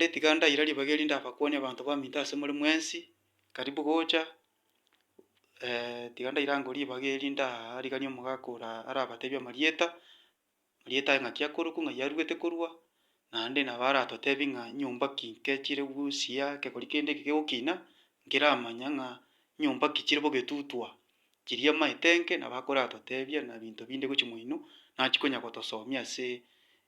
naende tiganda irari bageri ndabakwonia abantu baminto ase muri mwensi karibu gocha tiganda irangori bageri ndarigania omogaka arabatebia marieta ng'aki akoruku ng'ai arugete korwa naende nabo aratotebi ng'a nyomba ki nkechire gusia kegori kende eke gegokina nkeramanya ng'a nyomba ki chire bogetutwa chiria amaete enke nabo akoratotebia na binto binde gochia moino nachia konya gotosomia ase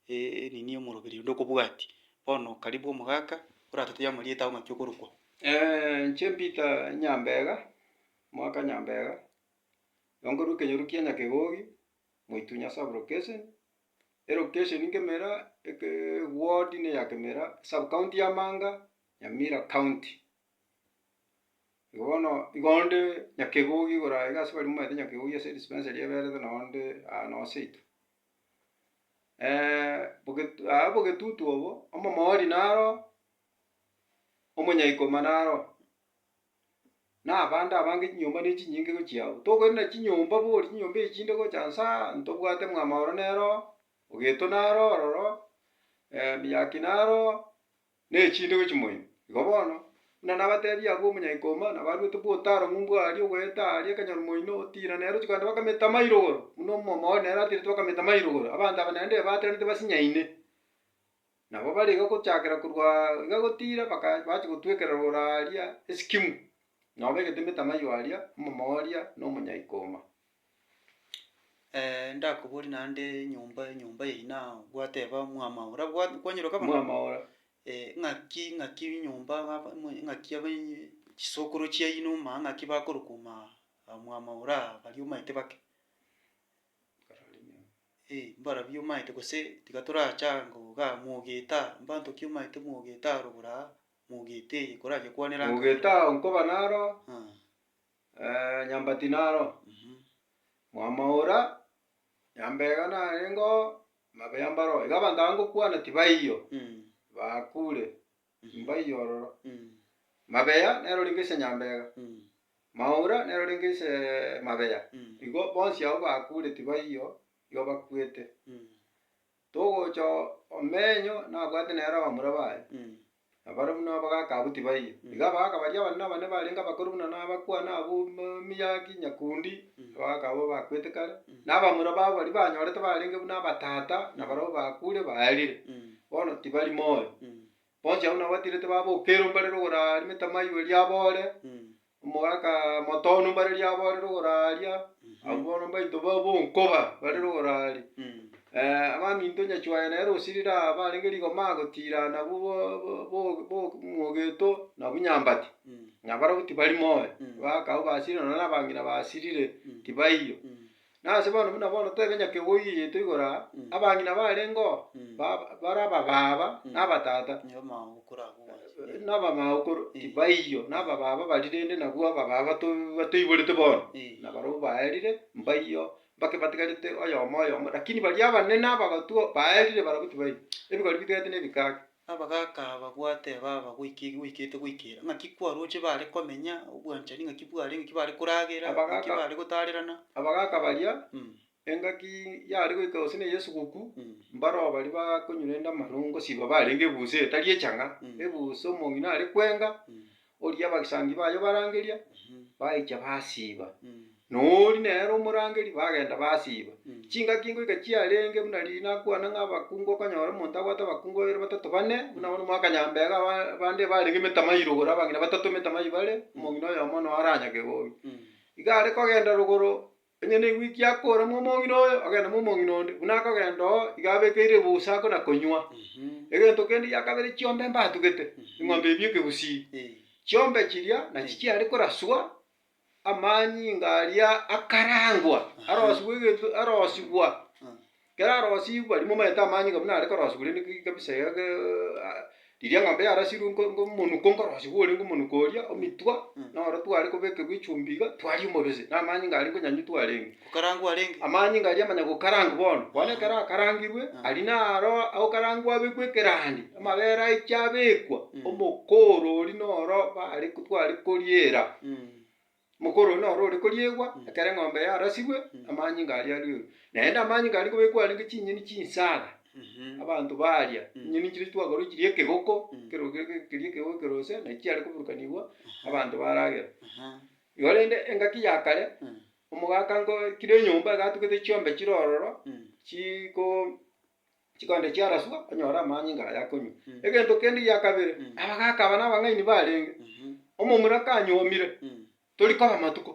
nini omoroberi onde okobwatia bono karibu omogaka oratotebia amarieta ao ng'aki okorokwa. Inche Peter Nyambega mwaka Nyambega nonkorwa ekenyoru kia Nyakegogi Moitunya sub-location elocation nkemera ward ne ya Kemera sub-county ya Manga Nyamira county bono igonde Nyakegogi igora igase bari momaete Nyakegogi ase dispensary eberete nonde noseito bogetutu obo omomori naro omonyaikoma naro na abande abange chinyomba ne chinyinge gochia abwo tokoenda chinyomba bori chinyomba echinde gocha nsa ntobwate mwamaoro nero ogeto naro ororo miyaki naro na echinde gochia moino igo bono buna nabatebia abwo omonyaikoma nabarwete bwotaro ng'umbu aria ogoeta aria ekanyoro moino otira nero chikogenda bakameta mairogoro buna omomori nero atirete bakameta mairogoro abanto aba naende bateganete basinyaine nabo bare iga gochakera korwa iga gotira bachi gotwekera rogoro aria eskimu nabo baigete emetamayo aria omomoria na omonyaikoma. Ndakobori naende nyomba yaina gwateba mwamaora kwanyeroka Mwamaora ng'aki nyomba ng'aki chisokoro chiaino ng'aki bakorokoma mwamaora bari omaete bake mbarabia omaete gose tiga toracha ngoga mwogeta mbanto ki omaete mwogeta rogora mwogete eye korage kwanera mwogeta onkoba naro Nyambati naro Mwamaora Nyambega narengo Mabeya mbaro iga abanto abangokwana tibaiyo bakure mbaiyo ororo Mabeya nero ringese Nyambega Maura nero ringese Mabeya igo bonsi abo bakure tibaiyo igo bakwete togocha omenyo nabwate nero abamura baye abaro buna abagaka abwo tibaiyo iga abagaka baria abane barenga abakoro buna nabakwana abo Miyaki Nyakundi abagaka abo bakwete kare nabamura babo bari banyorete barenge buna abatata nabaro bakure baerire bono tibari moyo bonsi abo nabo batirete babokero mbare rogoro aria emetamayo eria abore omogaka Motono mbare riabore rogoro aria abwo bono baito bonkoba bare rogoro aria abaminto nyachwaye nero osirira barenge rigoma gotira nabo mwogeto nabo Nyambati nabaro tibari moyo abagaka abo basirire nona abang'ina basirire tibaiyo nase bono buna bono tebe Nyakegogi yaito igora abang'ina barengo bara abababa na abatata na abamaukoro tibaiyo na abababa bari rende nabwo abababa batoiborete bono nabaro baerire mbaiyo mbake batigarete oyomo lakini bari abanene abagatwa baerire barabwo tibaiyo ebigori bitigate nebikake abagaka bagwate baba goikete goikera ng'aki kwaroche bare komenya obwanchani ng'aki bare koragera ng'aki bare gotarerana abagaka baria engaki yare goika gose na Yesuguku mbaro bari bakonyurenda marungo siba barenge ebuse etari echang'a ebuse omong'ina are kwenga oria abagisangi bayo barangeria baicha basiba nori nero omorangeri bagenda basiba chingaki ngoika chiarenge buna nakwana ng'abakungu okonyora omonto agwate abakungu babere batato bane buna bono mwaka Nyambega bande barenge emetamayo rogoro abang'ina batato emetamayo bare omong'ina oyomo noro ara Nyakegogi iga are kogenda rogoro onye na ewiki akoramo omong'ina oyo agendamo omong'ina onde buna akogenda iga abekeire ebuse akona konywa egento kende gia kabere chiombe mbatugete eng'ombe ebi ekegusii chiombe chiria nachi chiare koraswa amanyinga aria akarangwa arosibwa egento arosibwa kera arosibwa rimo maete amanyinga buna are korosibwa rende kabisa riria ng'ombe yarasirwe ngomonuko nkorosibwa ore ngomonuko oria omitwa noro tware kobekerwa echumbi iga twari omobese na amanyinga aria nkonyanywa twarenge gokarangwa arenge amanyinga aria amanya gokarangwa bono ekero akarangirwe ari naro agokarangwa abekwa ekerandi amabere aicha abekwa omokoro ori noro bare tware koriera mokoro noro ore koriegwa ekero eng'ombe yarasibwe amanyinga aria arigwe naende amanyinga ari kobekwa arenge chinyeni chinsara abantu baria nyini chiri twagoro chiri ekegoko kiri ekegoko kerose na chiare kuburukanigwa abantu baragera yorende engaki yakare omogaka ngo kire nyumba gatugete chiombe chirororo chikonde chiaraswa onyora amanyi ngaya konyu egento kendi yakabere abagaka aba nabang'aini barenge omomura kanyomire tori koba matuko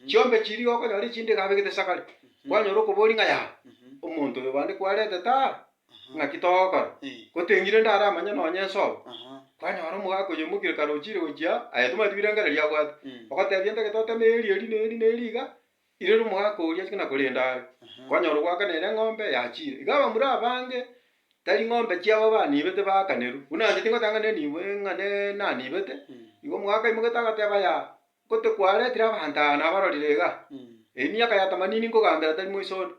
chiombe chiri okonyora echinde gabegete sakari kwanyora okobori ng'aya omonto oyo bande kwarete ta ng'aki togokora gotengire ndara amanya nonye ensobo kwanyora omogaka oyo omokire kare ochire gochia aye tomatibirengera abwate ogotebia ndagete oteme eri iga irere omogaka oria ase ng'a korenda are kwanyora gwakanere eng'ombe yachire iga abamura abange tari ng'ombe chiabo banibete baakaneru buna inche tingotanga nenibwe ng'a nanibete igo omogaka aimogete agateba ya gote kwaretire abanto aba nabarorire iga emiaka ya 80 nkogambera tari moisone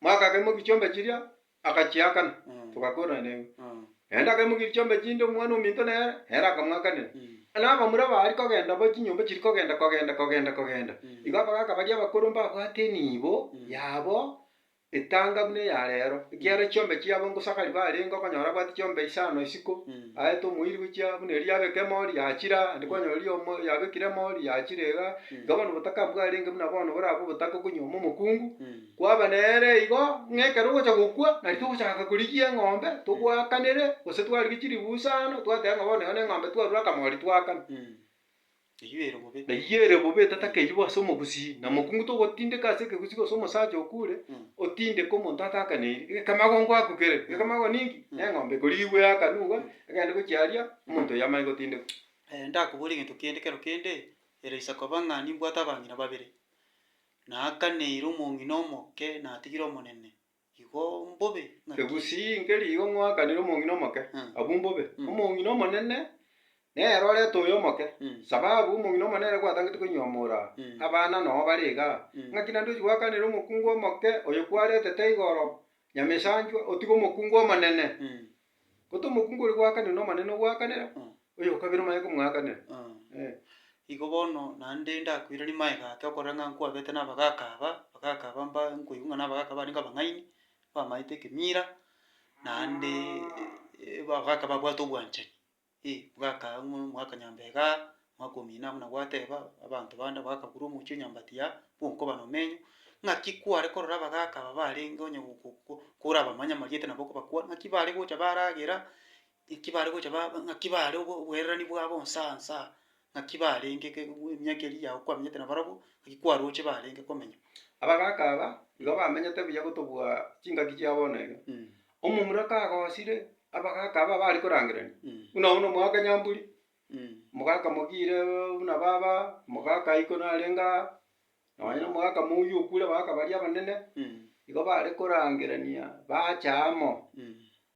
mwaka akaimokia chiombe chiria akachiakana togakorana igo naende akaimokia chiombe chinde omwana ominto nere akamwakanera na abamura bari kogenda bo chinyomba chiri kogenda igo abagaka baria abakoro mbabwate enibo yabo etanga buna eya rero ekiara chiombe chiabo ngosakari barenge okonyora abwate chiombe isano isiko aete omoiri gochia buna eria abeka emori yachira ande kwanyora riomo yabekire emori yachira iga iga bono botaka bwarenge buna bono borabwo obotaka okonyoma omokungu kwaba nere igo ng'a ekero ogocha gokwa nari togochaka korigia eng'ombe togwakanere gose twarigie chiribusano twateba ng'a bono igo na eng'ombe twarwa akamori twakana nayere bobe tatakeiwa ase omogusii na mokungu togotindeka ase ekegusii gose omosacha okure otindeke omonto atakaneiri ekamagongo akukere ekamago ninki eng'ombe ekorigwe yakana iga egende gochiaria omonto oyo amanye gotindeka ndakobora egento kende kero kende eraisa koba ng'a nimbwate abang'ina babere naakaneire omong'ina omoke natigire omonene igo mbobe egusii nkeri igo ng'wakanire omong'ina omoke abwo mbobe omong'ina omonene nere orete oyo omoke sababu omong'ina omonene gwatangete konyomora abana noo bare iga ng'aki naende ochi gwakanire omokungu omoke oyo kwaretete igoro nyamesanchwa otige omokungu omonene gote omokungu oria gwakanire na omonene ogwakanera oyo okabere omanye komwakanera igo bono naende ndakwirani maega ake okorora ng'a nkwabete na abagaka aba nkoigwa ng'a na abagaka barenge abang'aini bamaete ekemira naende abagaka babwate obwanchani bwaka mwaka nyambega mwaka omino buna gwateba abanto bande bakagura omochi onyambati bwonkobana omenyo ng'aki kware korora abagaka aba barenge onye kora abamanya mariete nabo okobakwana ng'aki bare gocha baragera ng'aki bare gocha ng'aki bare oboererani bwabo nsa ng'aki barenge emiaka eria yago kwamenyete nabarabwo ng'aki kwaroche barenge komenya abagaka aba igo bamenyete buya gotobwa chingaki chiabo bono iga omomura kagosire abagaka aba bari korangerania buna bono omogaka nyamburi omogaka mogire buna baba omogaka iko narenga nonye na omogaka moyo okure abagaka baria abanene igo bare korangerania bacha amo